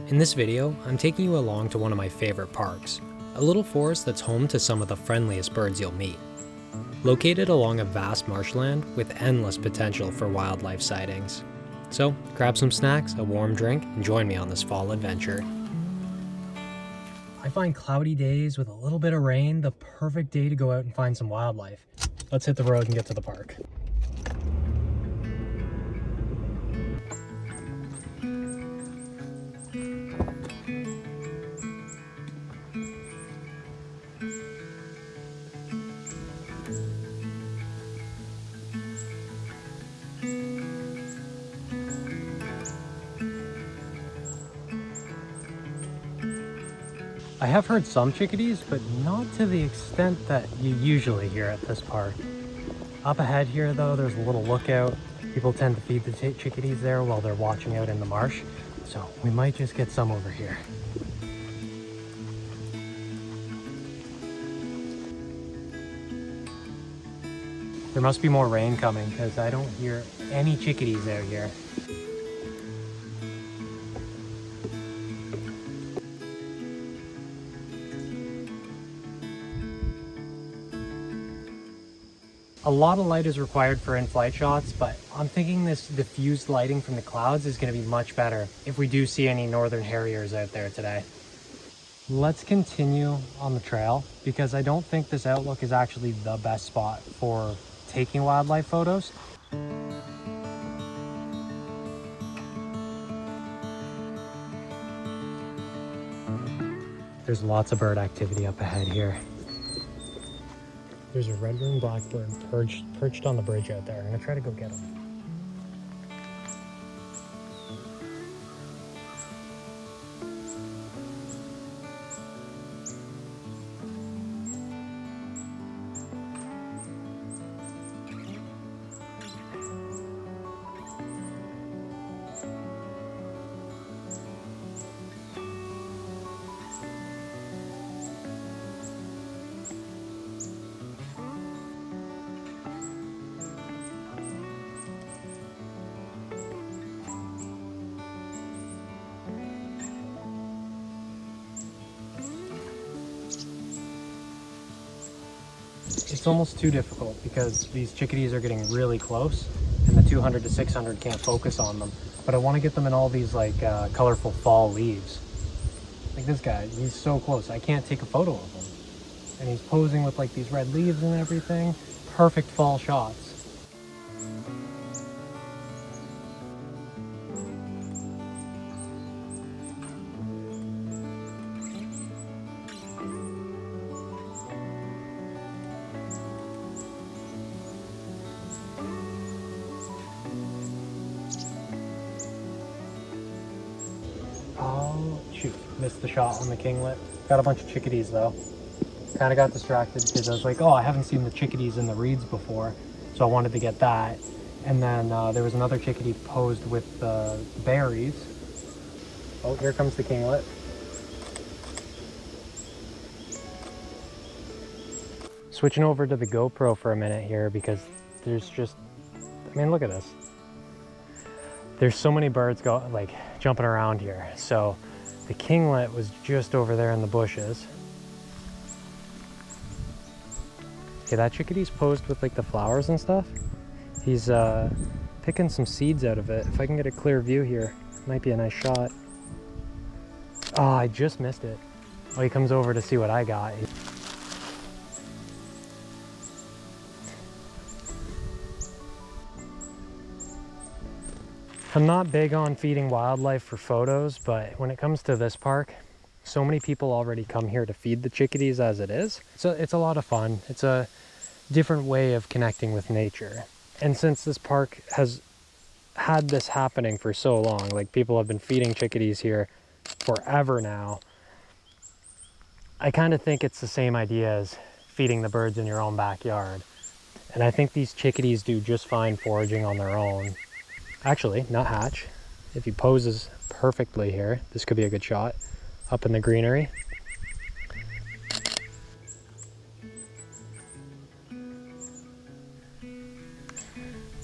In this video, I'm taking you along to one of my favorite parks, a little forest that's home to some of the friendliest birds you'll meet. Located along a vast marshland with endless potential for wildlife sightings. So, grab some snacks, a warm drink, and join me on this fall adventure. I find cloudy days with a little bit of rain the perfect day to go out and find some wildlife. Let's hit the road and get to the park. I have heard some chickadees, but not to the extent that you usually hear at this park. Up ahead here though, there's a little lookout. People tend to feed the chickadees there while they're watching out in the marsh. So we might just get some over here. There must be more rain coming because I don't hear any chickadees out here. A lot of light is required for in-flight shots, but I'm thinking this diffused lighting from the clouds is going to be much better if we do see any northern harriers out there today. Let's continue on the trail because I don't think this outlook is actually the best spot for taking wildlife photos. There's lots of bird activity up ahead here. There's a red-winged blackbird perched on the bridge out there. I'm gonna try to go get him. It's almost too difficult because these chickadees are getting really close and the 200 to 600 can't focus on them. But I want to get them in all these like colorful fall leaves. Like this guy, he's so close. I can't take a photo of him. And he's posing with like these red leaves and everything. Perfect fall shots. Oh, shoot, missed the shot on the kinglet. Got a bunch of chickadees though. Kind of got distracted because I was like, oh, I haven't seen the chickadees in the reeds before. So I wanted to get that. And then there was another chickadee posed with the berries. Oh, here comes the kinglet. Switching over to the GoPro for a minute here because there's just, I mean, look at this. There's so many birds jumping around here. So the kinglet was just over there in the bushes. Okay, that chickadee's posed with like the flowers and stuff. He's picking some seeds out of it. If I can get a clear view here, might be a nice shot. Oh, I just missed it. Oh, he comes over to see what I got. I'm not big on feeding wildlife for photos, but when it comes to this park, so many people already come here to feed the chickadees as it is. So it's a lot of fun. It's a different way of connecting with nature. And since this park has had this happening for so long, like people have been feeding chickadees here forever now, I kind of think it's the same idea as feeding the birds in your own backyard. And I think these chickadees do just fine foraging on their own. Actually, nuthatch, if he poses perfectly here, this could be a good shot up in the greenery.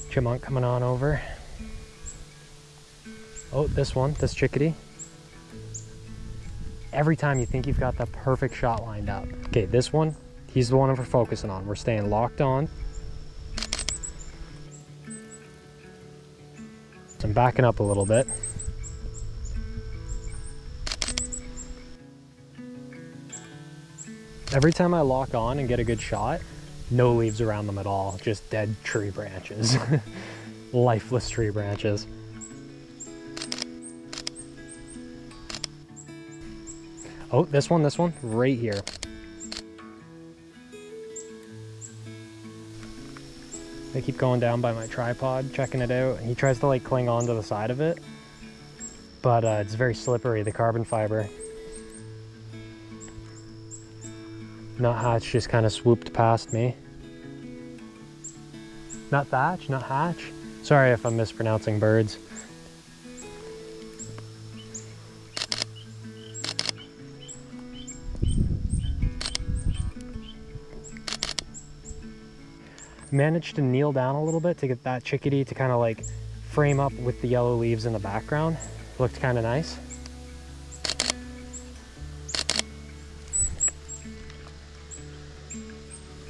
Chipmunk coming on over. Oh, this chickadee. every time you think you've got the perfect shot lined up. Okay, this one, he's the one we're focusing on. We're staying locked on. So I'm backing up a little bit. Every time I lock on and get a good shot, no leaves around them at all, just dead tree branches. Lifeless tree branches. Oh, this one, right here. I keep going down by my tripod, checking it out. He tries to like cling onto the side of it, but it's very slippery, the carbon fiber. Nuthatch just kind of swooped past me. Nuthatch. Sorry if I'm mispronouncing birds. Managed to kneel down a little bit to get that chickadee to kind of like frame up with the yellow leaves in the background. Looked kind of nice.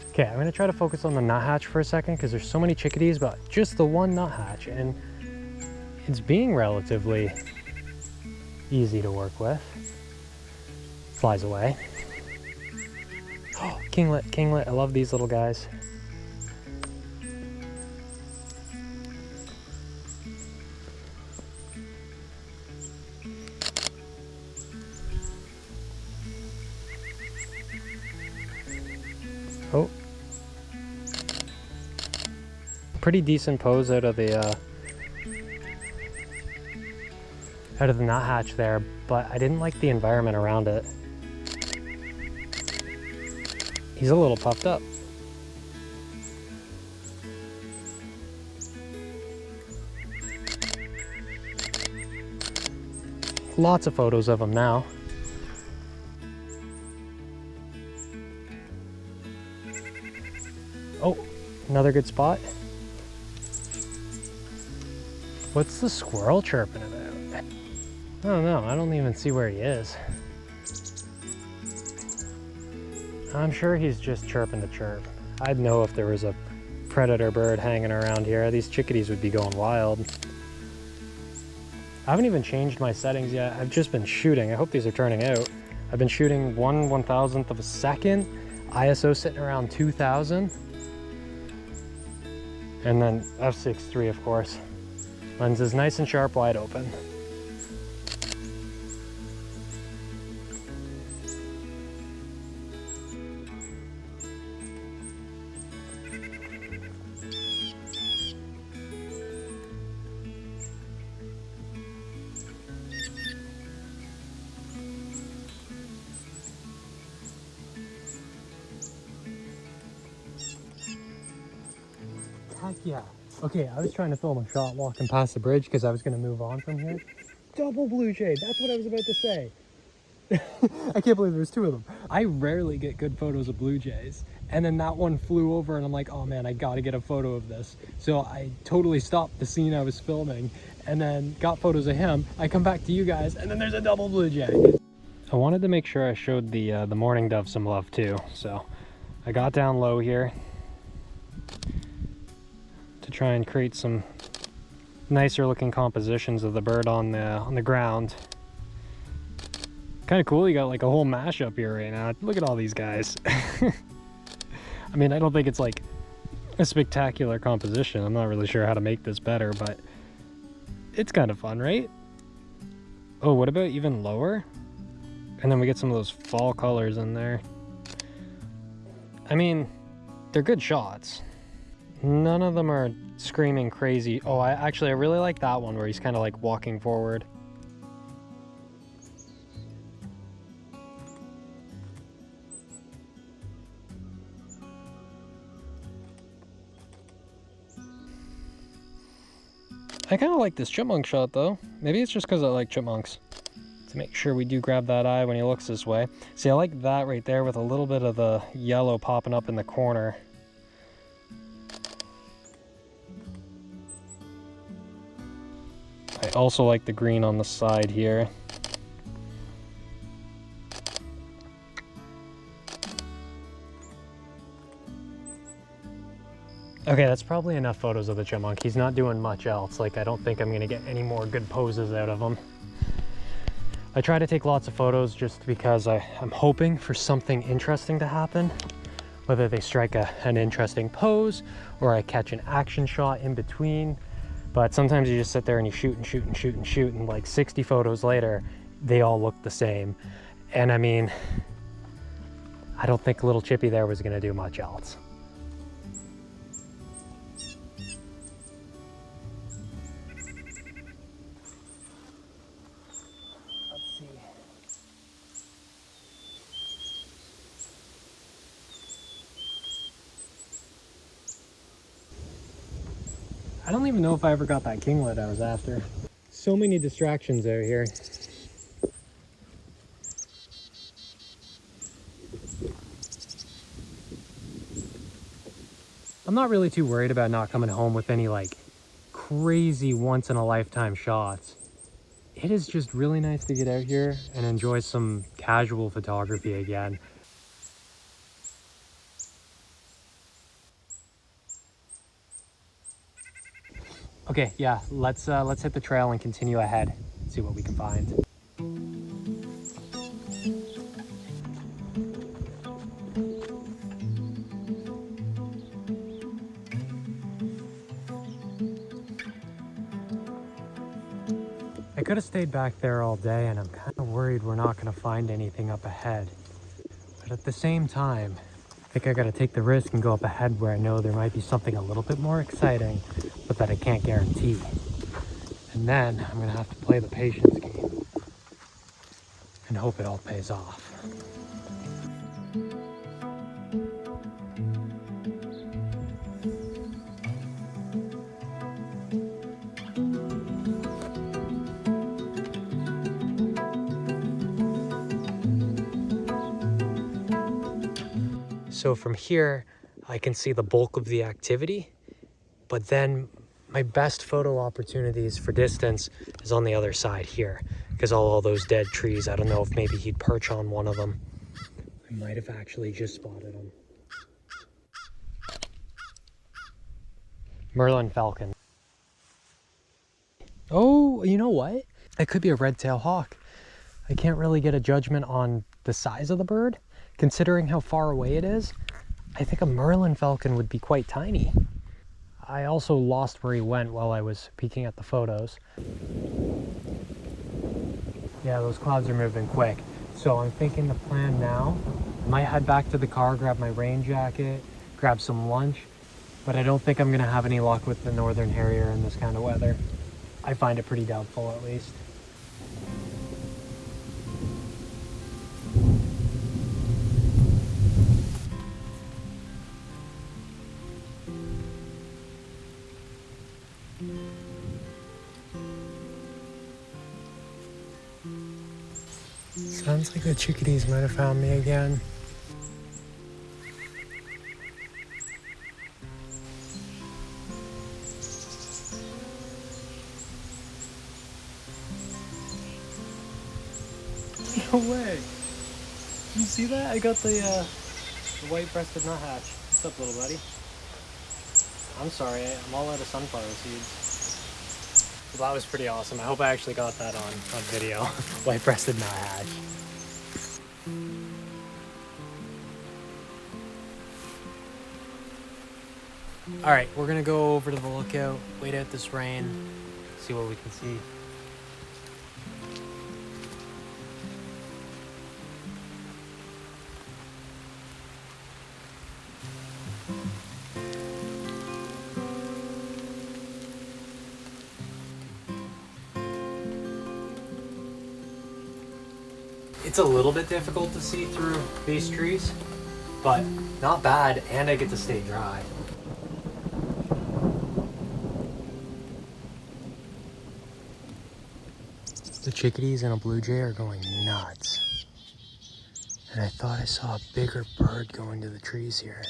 Okay, I'm gonna try to focus on the nuthatch for a second because there's so many chickadees, but just the one nuthatch, and it's being relatively easy to work with. Flies away. Oh, kinglet, I love these little guys. Oh. Pretty decent pose out of the nuthatch there, but I didn't like the environment around it. He's a little puffed up. Lots of photos of him now. Oh, another good spot. What's the squirrel chirping about? I don't know, I don't even see where he is. I'm sure he's just chirping to chirp. I'd know if there was a predator bird hanging around here. These chickadees would be going wild. I haven't even changed my settings yet. I've just been shooting. I hope these are turning out. I've been shooting 1/1000th of a second. ISO sitting around 2000. And then f6.3, of course. Lens is nice and sharp, wide open. Heck yeah. Okay, I was trying to film a shot walking past the bridge because I was going to move on from here. Double blue jay, that's what I was about to say. I can't believe there's two of them. I rarely get good photos of blue jays. And then that one flew over and I'm like, oh man, I gotta get a photo of this. So I totally stopped the scene I was filming and then got photos of him. I come back to you guys and then there's a double blue jay. I wanted to make sure I showed the mourning dove some love too. So I got down low here to try and create some nicer looking compositions of the bird on the ground. Kind of cool, you got like a whole mashup here right now. Look at all these guys. I mean, I don't think it's like a spectacular composition. I'm not really sure how to make this better, but it's kind of fun, right? Oh, what about even lower? And then we get some of those fall colors in there. I mean, they're good shots. None of them are screaming crazy. Oh, I really like that one where he's kind of like walking forward. I kind of like this chipmunk shot though. Maybe it's just because I like chipmunks. To make sure we do grab that eye when he looks this way. See, I like that right there with a little bit of the yellow popping up in the corner. I also like the green on the side here. Okay, that's probably enough photos of the chipmunk. He's not doing much else. Like, I don't think I'm gonna get any more good poses out of him. I try to take lots of photos just because I'm hoping for something interesting to happen. Whether they strike an interesting pose or I catch an action shot in between. But sometimes you just sit there and you shoot and shoot and shoot and shoot, and like 60 photos later, they all look the same. And I mean, I don't think little Chippy there was gonna do much else. Let's see. I don't even know if I ever got that kinglet I was after. So many distractions out here. I'm not really too worried about not coming home with any like crazy once in a lifetime shots. It is just really nice to get out here and enjoy some casual photography again. Okay, yeah, let's hit the trail and continue ahead. See what we can find. I could have stayed back there all day, and I'm kind of worried we're not going to find anything up ahead. But at the same time, I think I got to take the risk and go up ahead where I know there might be something a little bit more exciting, but that I can't guarantee. And then I'm going to have to play the patience game and hope it all pays off. So from here, I can see the bulk of the activity, but then my best photo opportunities for distance is on the other side here, because all those dead trees, I don't know if maybe he'd perch on one of them. I might have actually just spotted him. Merlin falcon. Oh, you know what? It could be a red-tailed hawk. I can't really get a judgment on the size of the bird. Considering how far away it is, I think a Merlin falcon would be quite tiny. I also lost where he went while I was peeking at the photos. Yeah, those clouds are moving quick. So I'm thinking the plan now, I might head back to the car, grab my rain jacket, grab some lunch, but I don't think I'm gonna have any luck with the northern harrier in this kind of weather. I find it pretty doubtful, at least. Sounds like the chickadees might have found me again. No way! You see that? I got the white-breasted nuthatch. What's up, little buddy? I'm sorry, I'm all out of sunflower seeds. Well, that was pretty awesome. I hope I actually got that on video. White-breasted nuthatch. Alright, we're gonna go over to the lookout, wait out this rain, see what we can see. It's a little bit difficult to see through these trees, but not bad, and I get to stay dry. The chickadees and a blue jay are going nuts. And I thought I saw a bigger bird go into the trees here.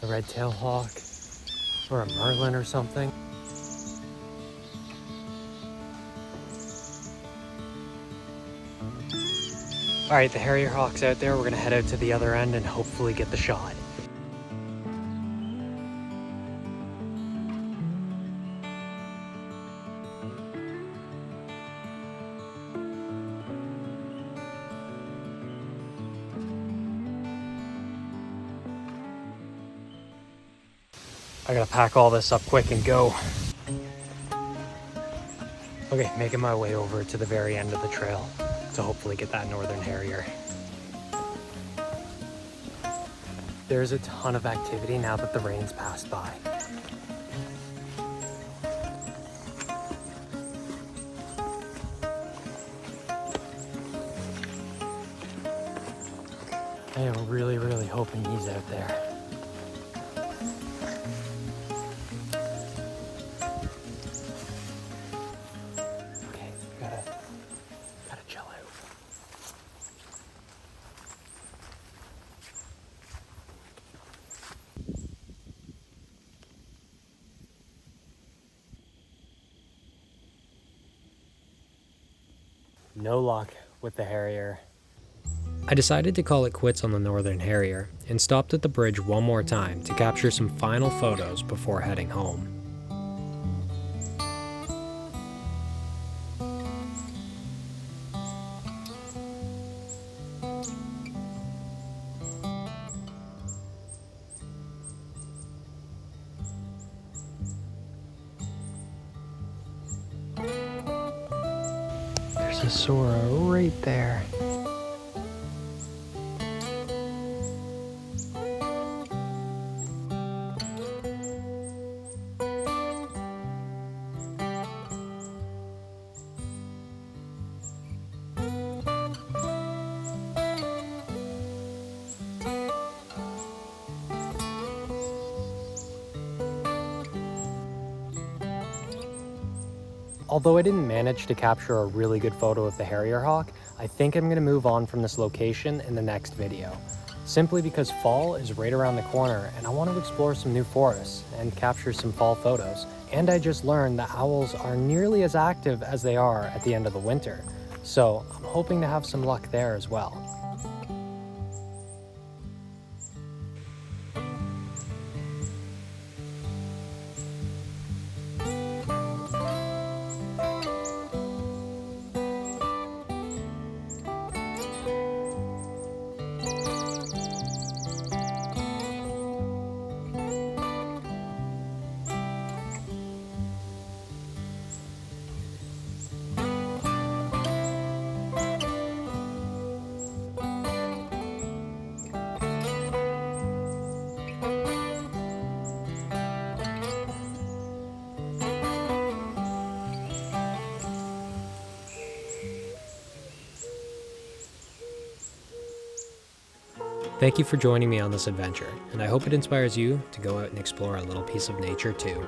A red-tailed hawk, or a merlin or something. All right, the Harrier Hawk's out there. We're gonna head out to the other end and hopefully get the shot. I gotta pack all this up quick and go. Okay, making my way over to the very end of the trail to hopefully get that northern harrier. There's a ton of activity now that the rain's passed by. I am really, really hoping he's out there. Okay, gotta chill out. No luck with the harrier. I decided to call it quits on the northern harrier and stopped at the bridge one more time to capture some final photos before heading home. There's a Sora right there. Although I didn't manage to capture a really good photo of the harrier hawk, I think I'm going to move on from this location in the next video. Simply because fall is right around the corner and I want to explore some new forests and capture some fall photos. And I just learned that owls are nearly as active as they are at the end of the winter. So I'm hoping to have some luck there as well. Thank you for joining me on this adventure, and I hope it inspires you to go out and explore a little piece of nature too.